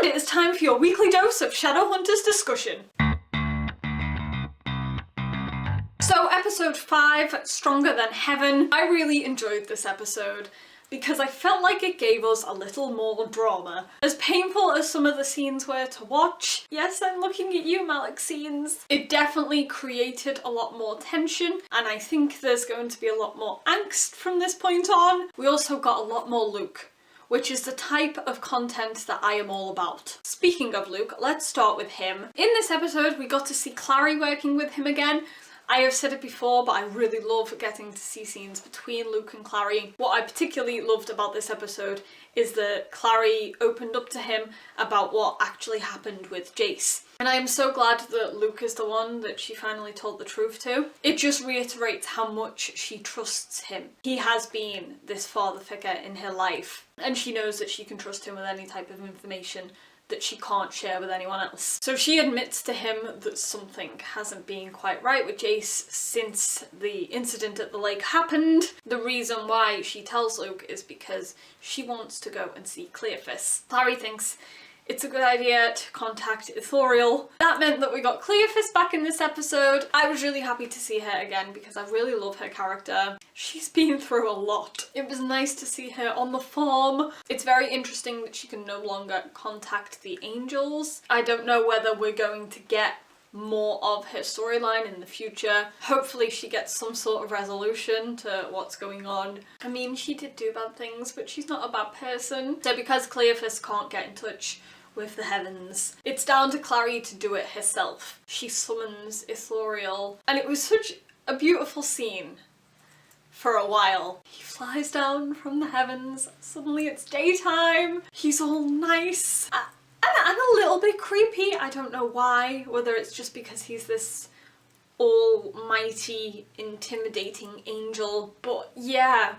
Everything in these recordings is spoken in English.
And it is time for your weekly dose of Shadowhunters discussion. So episode 5, Stronger Than Heaven. I really enjoyed this episode because I felt like it gave us a little more drama. As painful as some of the scenes were to watch, yes, I'm looking at you, Malik scenes, it definitely created a lot more tension, and I think there's going to be a lot more angst from this point on. We also got a lot more Luke, which is the type of content that I am all about. Speaking of Luke, let's start with him. In this episode, we got to see Clary working with him again. I have said it before, but I really love getting to see scenes between Luke and Clary. What I particularly loved about this episode is that Clary opened up to him about what actually happened with Jace. And I am so glad that Luke is the one that she finally told the truth to. It just reiterates how much she trusts him. He has been this father figure in her life, and she knows that she can trust him with any type of information that she can't share with anyone else. So she admits to him that something hasn't been quite right with Jace since the incident at the lake happened. The reason why she tells Luke is because she wants to go and see Cleophas. Clary thinks it's a good idea to contact Ithoriel. That meant that we got Cleophas back in this episode. I was really happy to see her again because I really love her character. She's been through a lot. It was nice to see her on the farm. It's very interesting that she can no longer contact the angels. I don't know whether we're going to get more of her storyline in the future. Hopefully she gets some sort of resolution to what's going on. I mean, she did do bad things, but she's not a bad person. So because Cleophas can't get in touch with the heavens, it's down to Clary to do it herself. She summons Ithoriel, and it was such a beautiful scene for a while. He flies down from the heavens, suddenly it's daytime, he's all nice, and a little bit creepy. I don't know why, whether it's just because he's this almighty, intimidating angel, but yeah.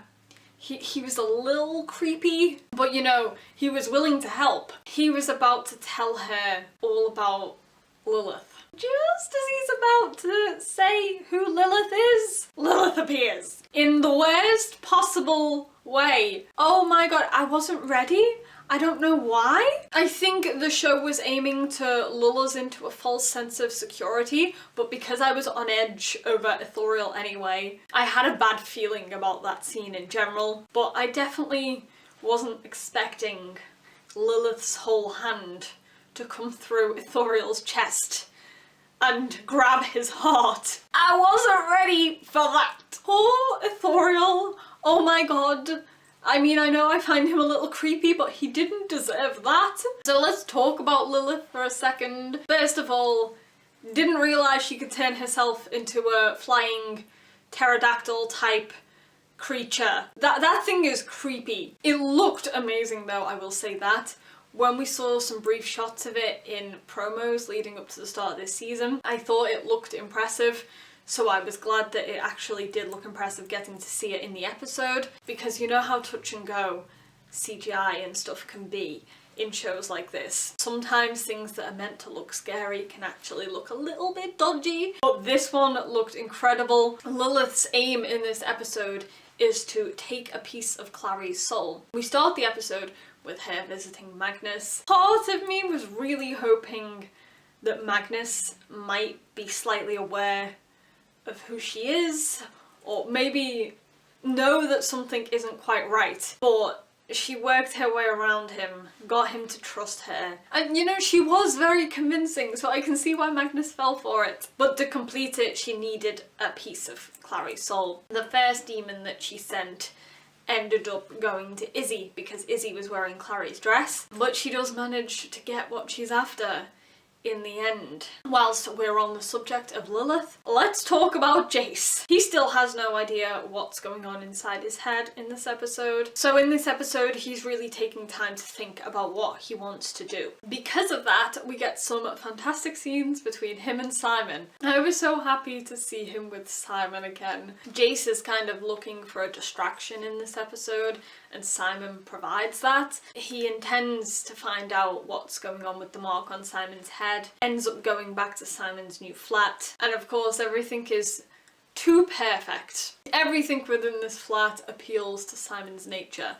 He was a little creepy, but you know, he was willing to help. He was about to tell her all about Lilith. Just as he's about to say who Lilith is, Lilith appears in the worst possible way. Oh my god, I wasn't ready. I don't know why. I think the show was aiming to lull us into a false sense of security, but because I was on edge over Ithoriel anyway, I had a bad feeling about that scene in general, but I definitely wasn't expecting Lilith's whole hand to come through Ithoriel's chest and grab his heart. I wasn't ready for that. Poor Ithoriel. Oh my god. I mean, I know I find him a little creepy, but he didn't deserve that. So let's talk about Lilith for a second. First of all, didn't realise she could turn herself into a flying pterodactyl type creature. That thing is creepy. It looked amazing though, I will say that. When we saw some brief shots of it in promos leading up to the start of this season, I thought it looked impressive. So I was glad that it actually did look impressive getting to see it in the episode, because you know how touch and go CGI and stuff can be in shows like this. Sometimes things that are meant to look scary can actually look a little bit dodgy, but this one looked incredible. Lilith's aim in this episode is to take a piece of Clary's soul. We start the episode with her visiting Magnus. Part of me was really hoping that Magnus might be slightly aware of who she is, or maybe know that something isn't quite right, but she worked her way around him, got him to trust her, and you know, she was very convincing, so I can see why Magnus fell for it. But to complete it, she needed a piece of Clary's soul. The first demon that she sent ended up going to Izzy, because Izzy was wearing Clary's dress, but she does manage to get what she's after in the end. Whilst we're on the subject of Lilith, let's talk about Jace. He still has no idea what's going on inside his head in this episode. So in this episode, he's really taking time to think about what he wants to do. Because of that, we get some fantastic scenes between him and Simon. I was so happy to see him with Simon again. Jace is kind of looking for a distraction in this episode, and Simon provides that. He intends to find out what's going on with the mark on Simon's head, ends up going back to Simon's new flat, and of course everything is too perfect. Everything within this flat appeals to Simon's nature.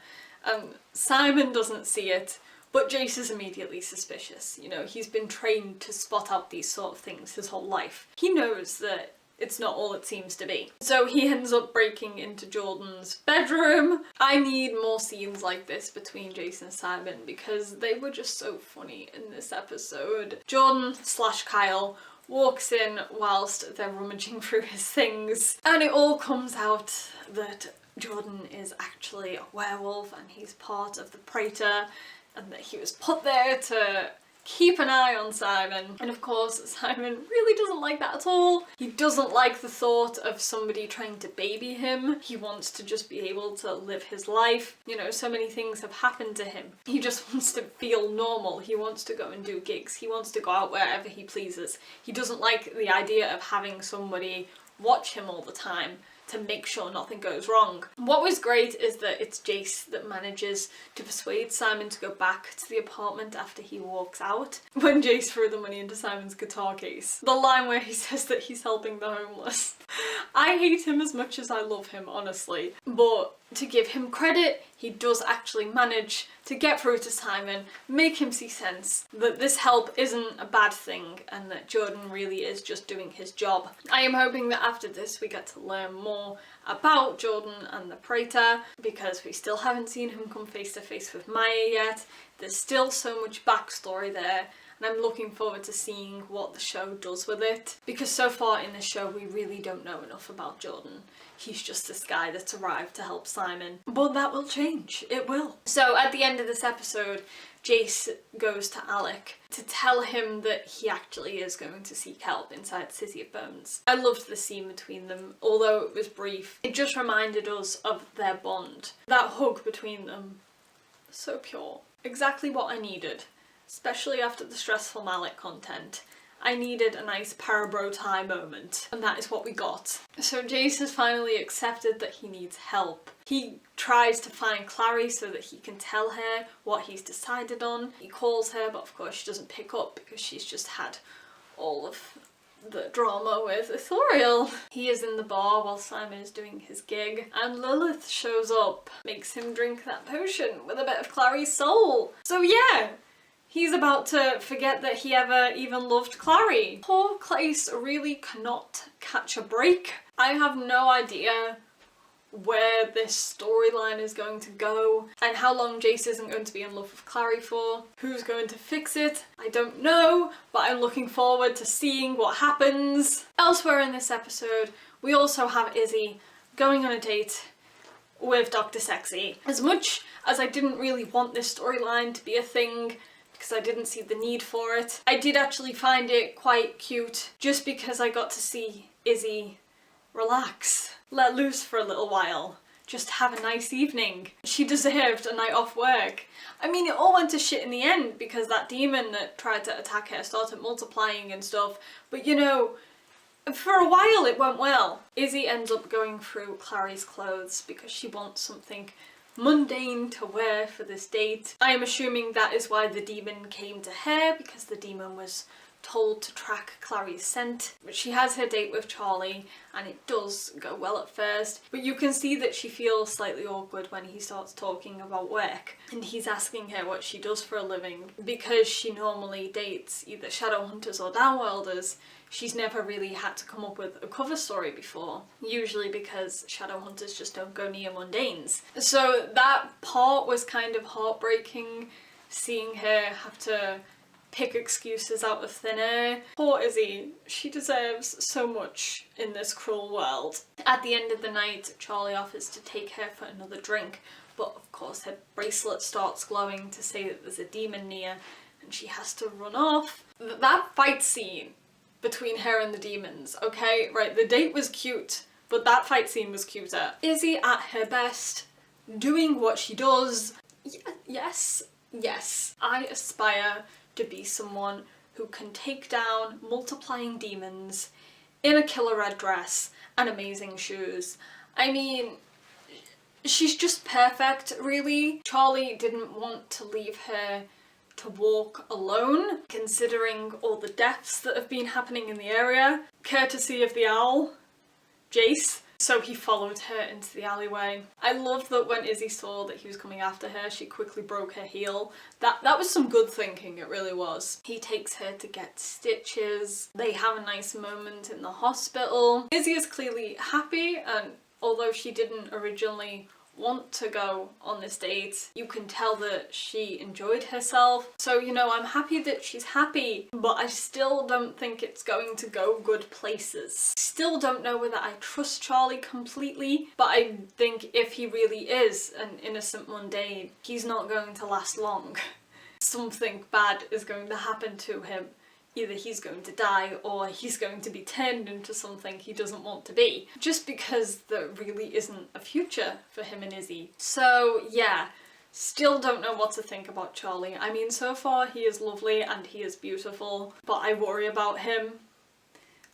Simon doesn't see it, But Jace is immediately suspicious. You know, he's been trained to spot out these sort of things his whole life. He knows that it's not all it seems to be. So he ends up breaking into Jordan's bedroom. I need more scenes like this between Jace and Simon because they were just so funny in this episode. Jordan/Kyle walks in whilst they're rummaging through his things, and it all comes out that Jordan is actually a werewolf and he's part of the Praetor, and that he was put there to keep an eye on Simon. And of course, Simon really doesn't like that at all. He doesn't like the thought of somebody trying to baby him. He wants to just be able to live his life. You know, so many things have happened to him. He just wants to feel normal. He wants to go and do gigs. He wants to go out wherever he pleases. He doesn't like the idea of having somebody watch him all the time to make sure nothing goes wrong. What was great is that it's Jace that manages to persuade Simon to go back to the apartment after he walks out, when Jace threw the money into Simon's guitar case. The line where he says that he's helping the homeless. I hate him as much as I love him, honestly, but to give him credit, he does actually manage to get through to Simon, make him see sense that this help isn't a bad thing and that Jordan really is just doing his job. I am hoping that after this we get to learn more about Jordan and the Praetor, because we still haven't seen him come face to face with Maya yet. There's still so much backstory there, and I'm looking forward to seeing what the show does with it, because so far in the show we really don't know enough about Jordan. He's just this guy that's arrived to help Simon. But that will change. It will. So at the end of this episode, Jace goes to Alec to tell him that he actually is going to seek help inside the City of Bones. I loved the scene between them, although it was brief. It just reminded us of their bond. That hug between them, so pure. Exactly what I needed, especially after the stressful Malik content. I needed a nice para-bro tie moment, and that is what we got. So Jace has finally accepted that he needs help. He tries to find Clary so that he can tell her what he's decided on. He calls her, but of course she doesn't pick up because she's just had all of the drama with Ithoriel. He is in the bar while Simon is doing his gig, and Lilith shows up, makes him drink that potion with a bit of Clary's soul. So yeah, he's about to forget that he ever even loved Clary. Poor Clace really cannot catch a break. I have no idea where this storyline is going to go and how long Jace isn't going to be in love with Clary for. Who's going to fix it? I don't know, but I'm looking forward to seeing what happens. Elsewhere in this episode, we also have Izzy going on a date with Dr. Sexy. As much as I didn't really want this storyline to be a thing, because I didn't see the need for it, I did actually find it quite cute just because I got to see Izzy relax, let loose for a little while, just have a nice evening. She deserved a night off work. I mean, it all went to shit in the end because that demon that tried to attack her started multiplying and stuff, but you know, for a while it went well. Izzy ends up going through Clary's clothes because she wants something mundane to wear for this date. I am assuming that is why the demon came to her, because the demon was told to track Clary's scent. But she has her date with Charlie and it does go well at first, but you can see that she feels slightly awkward when he starts talking about work and he's asking her what she does for a living. Because she normally dates either Shadowhunters or Downworlders, she's never really had to come up with a cover story before, usually because Shadowhunters just don't go near mundanes. So that part was kind of heartbreaking, seeing her have to pick excuses out of thin air. Poor Izzy, she deserves so much in this cruel world. At the end of the night, Charlie offers to take her for another drink, but of course her bracelet starts glowing to say that there's a demon near and she has to run off. That fight scene between her and the demons, okay? Right, the date was cute, but that fight scene was cuter. Izzy at her best, doing what she does. Yes, I aspire to be someone who can take down multiplying demons in a killer red dress and amazing shoes. I mean, she's just perfect, really. Charlie didn't want to leave her to walk alone, considering all the deaths that have been happening in the area. Courtesy of the owl, Jace, So he followed her into the alleyway. I loved that when Izzy saw that he was coming after her, she quickly broke her heel. That was some good thinking, it really was. He takes her to get stitches. They have a nice moment in the hospital. Izzy is clearly happy, and although she didn't originally want to go on this date, you can tell that she enjoyed herself. So, you know, I'm happy that she's happy, but I still don't think it's going to go good places. Still don't know whether I trust Charlie completely, but I think if he really is an innocent mundane, he's not going to last long. Something bad is going to happen to him. Either he's going to die or he's going to be turned into something he doesn't want to be. Just because there really isn't a future for him and Izzy. So yeah, still don't know what to think about Charlie. I mean, so far he is lovely and he is beautiful, but I worry about him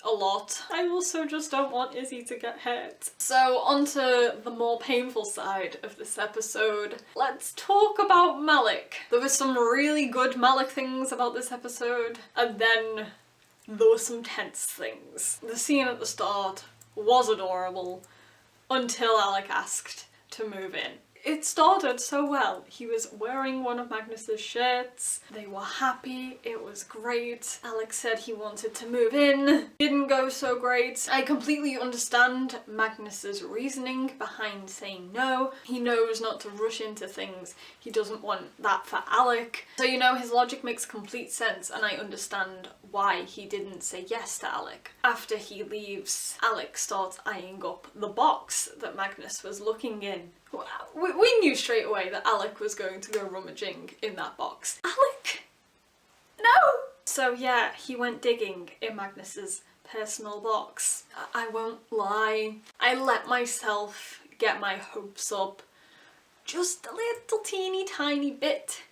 a lot. I also just don't want Izzy to get hurt. So onto the more painful side of this episode. Let's talk about Malik. There were some really good Malik things about this episode, and then there were some tense things. The scene at the start was adorable until Alec asked to move in. It started so well. He was wearing one of Magnus's shirts. They were happy. It was great. Alex said he wanted to move in. Didn't go so great. I completely understand Magnus's reasoning behind saying no. He knows not to rush into things. He doesn't want that for Alec. So, you know, his logic makes complete sense, and I understand why he didn't say yes to Alec. After he leaves, Alec starts eyeing up the box that Magnus was looking in. We knew straight away that Alec was going to go rummaging in that box. Alec? No! So yeah, he went digging in Magnus's personal box. I won't lie, I let myself get my hopes up just a little teeny tiny bit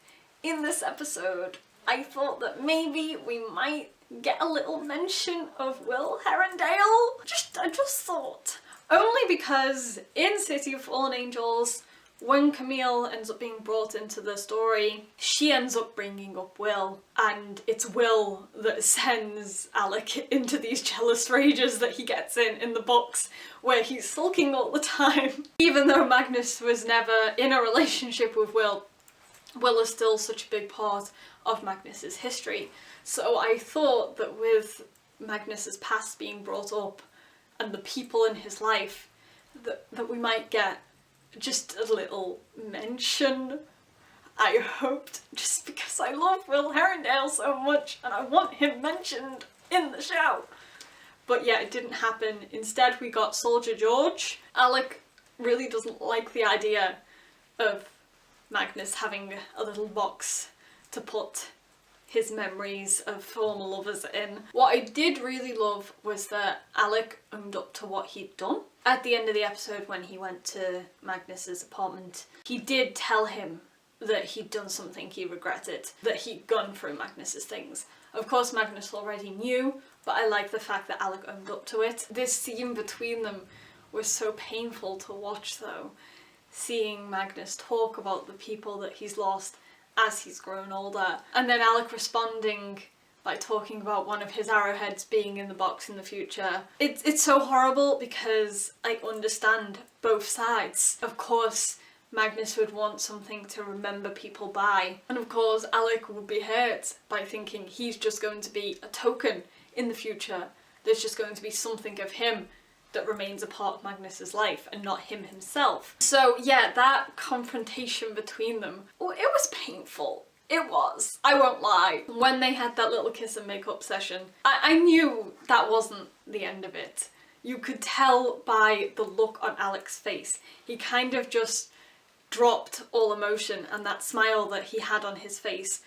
in this episode. I thought that maybe we might get a little mention of Will Herondale. I just thought. Only because in City of Fallen Angels, when Camille ends up being brought into the story, she ends up bringing up Will, and it's Will that sends Alec into these jealous rages that he gets in the books, where he's sulking all the time. Even though Magnus was never in a relationship with Will, Will is still such a big part of Magnus's history. So I thought that with Magnus's past being brought up, and the people in his life, that we might get just a little mention. I hoped, just because I love Will Herondale so much and I want him mentioned in the show. But yeah, it didn't happen. Instead we got Soldier George. Alec really doesn't like the idea of Magnus having a little box to put his memories of former lovers in. What I did really love was that Alec owned up to what he'd done. At the end of the episode, when he went to Magnus's apartment, he did tell him that he'd done something he regretted, that he'd gone through Magnus's things. Of course Magnus already knew, but I like the fact that Alec owned up to it. This scene between them was so painful to watch though, seeing Magnus talk about the people that he's lost as he's grown older, and then Alec responding by talking about one of his arrowheads being in the box in the future. It's so horrible because I understand both sides. Of course Magnus would want something to remember people by, and of course Alec would be hurt by thinking he's just going to be a token in the future. There's just going to be something of him that remains a part of Magnus's life and not him himself. So yeah, that confrontation between them, oh, it was painful. It was. I won't lie. When they had that little kiss and makeup session, I knew that wasn't the end of it. You could tell by the look on Alec's face. He kind of just dropped all emotion, and that smile that he had on his face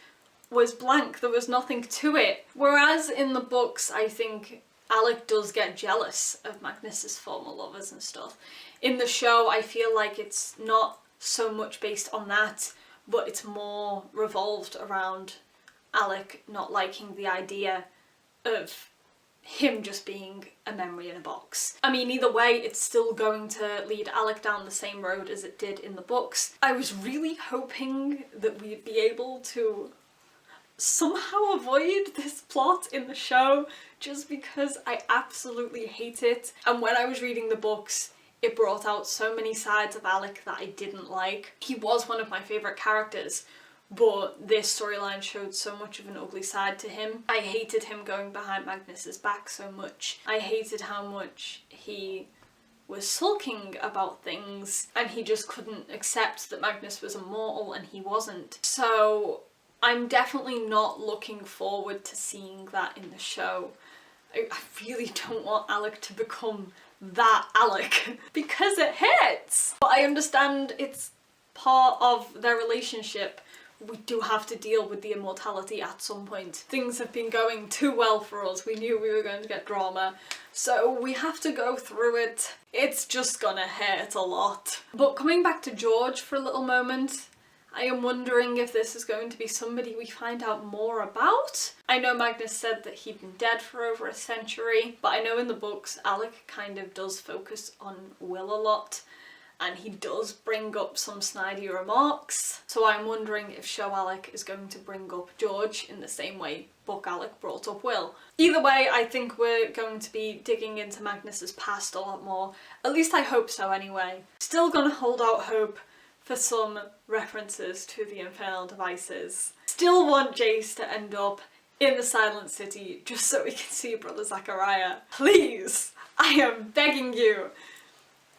was blank. There was nothing to it. Whereas in the books, I think Alec does get jealous of Magnus's former lovers and stuff. In the show, I feel like it's not so much based on that, but it's more revolved around Alec not liking the idea of him just being a memory in a box. I mean, either way, it's still going to lead Alec down the same road as it did in the books. I was really hoping that we'd be able to somehow avoid this plot in the show, just because I absolutely hate it. And when I was reading the books, it brought out so many sides of Alec that I didn't like. He was one of my favourite characters, but this storyline showed so much of an ugly side to him. I hated him going behind Magnus's back so much. I hated how much he was sulking about things and he just couldn't accept that Magnus was immortal and he wasn't. So I'm definitely not looking forward to seeing that in the show. I really don't want Alec to become that Alec because it hurts. But I understand it's part of their relationship. We do have to deal with the immortality at some point. Things have been going too well for us. We knew we were going to get drama, so we have to go through it. It's just gonna hurt a lot. But coming back to George for a little moment, I am wondering if this is going to be somebody we find out more about. I know Magnus said that he'd been dead for over a century, but I know in the books Alec kind of does focus on Will a lot, and he does bring up some snidey remarks. So I'm wondering if show Alec is going to bring up George in the same way book Alec brought up Will. Either way, I think we're going to be digging into Magnus's past a lot more. At least I hope so anyway. Still gonna hold out hope for some references to the infernal devices. Still want Jace to end up in the Silent City just so we can see Brother Zachariah. Please, I am begging you.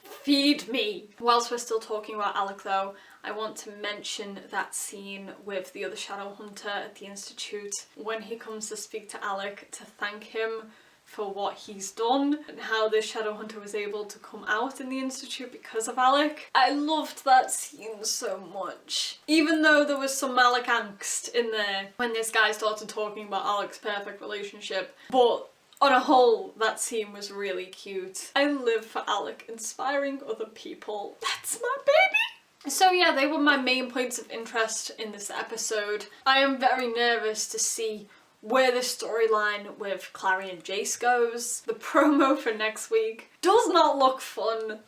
Feed me! Whilst we're still talking about Alec though, I want to mention that scene with the other Shadowhunter at the Institute when he comes to speak to Alec to thank him for what he's done and how this Shadowhunter was able to come out in the Institute because of Alec. I loved that scene so much. Even though there was some Alec angst in there when this guy started talking about Alec's perfect relationship, but on a whole, that scene was really cute. I live for Alec inspiring other people. That's my baby! So yeah, they were my main points of interest in this episode. I am very nervous to see where the storyline with Clary and Jace goes. The promo for next week does not look fun.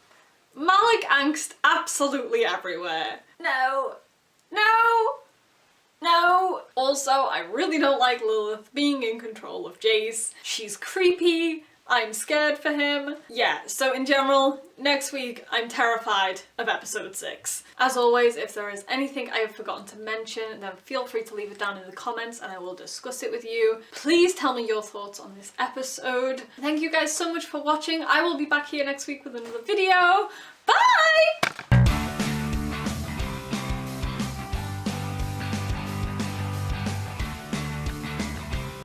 Malik angst absolutely everywhere. No. No! No! Also, I really don't like Lilith being in control of Jace. She's creepy. I'm scared for him. Yeah, so in general, next week I'm terrified of episode 6. As always, if there is anything I have forgotten to mention, then feel free to leave it down in the comments and I will discuss it with you. Please tell me your thoughts on this episode. Thank you guys so much for watching. I will be back here next week with another video. Bye!